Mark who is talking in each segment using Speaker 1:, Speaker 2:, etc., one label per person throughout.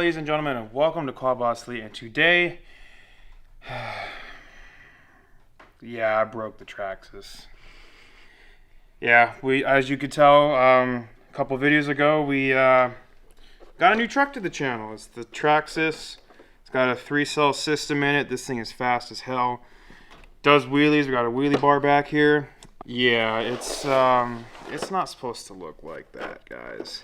Speaker 1: ladies and gentlemen, and welcome to Quad Boss Lee. And today, yeah, I broke the Traxxas. Yeah, as you could tell, a couple videos ago, we got a new truck to the channel. It's the Traxxas. It's got a 3-cell system in it. This thing is fast as hell. Does wheelies. We got a wheelie bar back here. Yeah, it's not supposed to look like that, guys.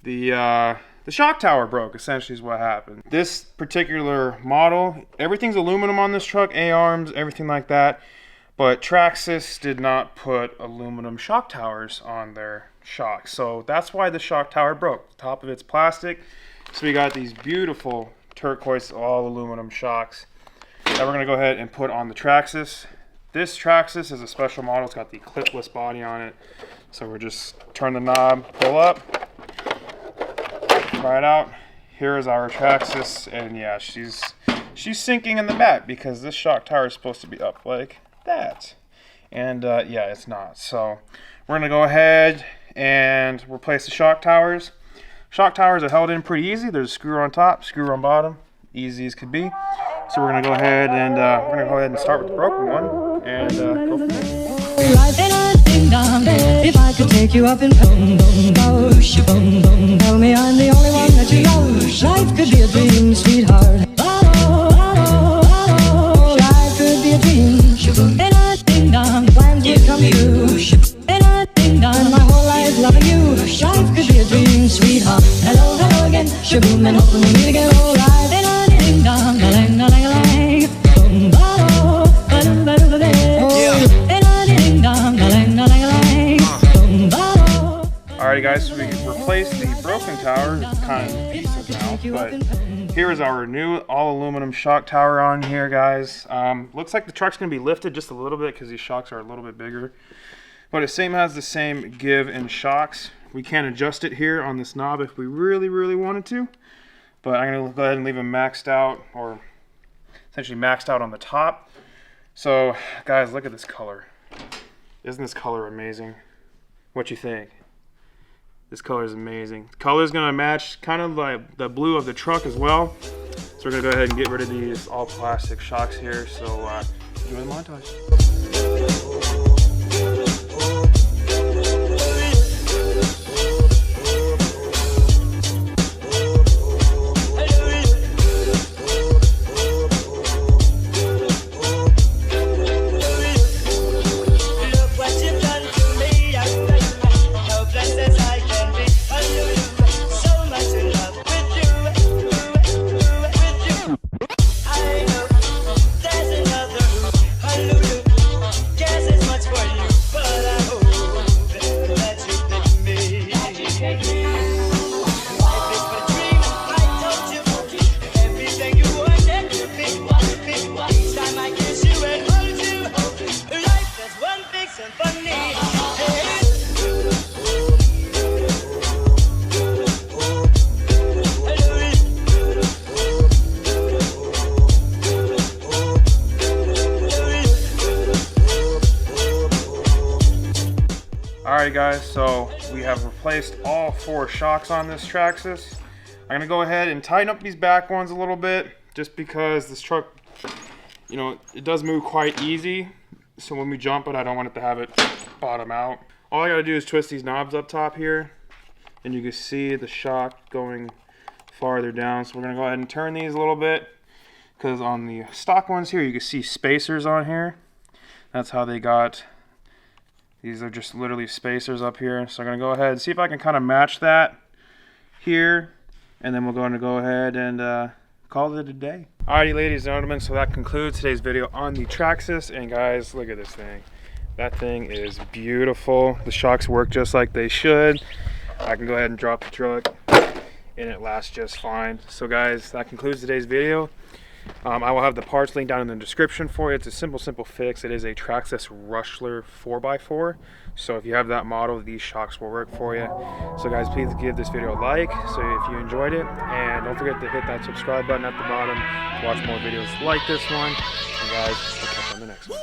Speaker 1: The shock tower broke, essentially, is what happened. This particular model, everything's aluminum on this truck, A-arms, everything like that. But Traxxas did not put aluminum shock towers on their shocks. So that's why the shock tower broke. The top of it's plastic. So we got these beautiful turquoise all aluminum shocks that we're gonna go ahead and put on the Traxxas. This Traxxas is a special model. It's got the clipless body on it. So we're just turn the knob, pull up, try it out. Here is our Traxxas, and yeah, she's sinking in the back because this shock tower is supposed to be up like that, and yeah, it's not. So we're gonna go ahead and replace the shock towers. Shock towers are held in pretty easy. There's a screw on top, screw on bottom, easy as could be. So we're gonna go ahead and start with the broken one and go from there.
Speaker 2: If I could take you up and tell me I'm the only one that you know. Life could be a dream, sweetheart. Life could be a dream. And I ding dong, plans would come true. And I ding dong, my whole life loving you. Life could be a dream, sweetheart. Hello, hello again, shaboom, and hoping we meet again. Oh, life. And I ding dong, a-lang, boom,
Speaker 1: Alright guys, so we replaced the broken tower. It's kind of in pieces now, but here is our new all aluminum shock tower on here, guys. Looks like the truck's going to be lifted just a little bit because these shocks are a little bit bigger. But it has the same give in shocks. We can adjust it here on this knob if we really, really wanted to. But I'm going to go ahead and leave them maxed out, or essentially maxed out on the top. So guys, look at this color. Isn't this color amazing? What you think? This color is amazing. The color is going to match kind of like the blue of the truck as well. So we're going to go ahead and get rid of these all plastic shocks here. So enjoy the montage. Alright guys, so we have replaced all 4 shocks on this Traxxas. I'm going to go ahead and tighten up these back ones a little bit, just because this truck, you know, it does move quite easy. So when we jump it, I don't want it to have it bottom out. All I got to do is twist these knobs up top here, and you can see the shock going farther down. So we're going to go ahead and turn these a little bit, because on the stock ones here, you can see spacers on here. That's how they got. These are just literally spacers up here. So I'm going to go ahead and see if I can kind of match that here. And then we're going to go ahead and call it a day. Alrighty, ladies and gentlemen, so that concludes today's video on the Traxxas. And guys, look at this thing. That thing is beautiful. The shocks work just like they should. I can go ahead and drop the truck and it lasts just fine. So guys, that concludes today's video. I will have the parts linked down in the description for you. It's a simple fix. It is a Traxxas Rustler 4x4. So if you have that model, these shocks will work for you. So guys, please give this video a like so if you enjoyed it. And don't forget to hit that subscribe button at the bottom to watch more videos like this one. And guys, we'll catch you on the next one.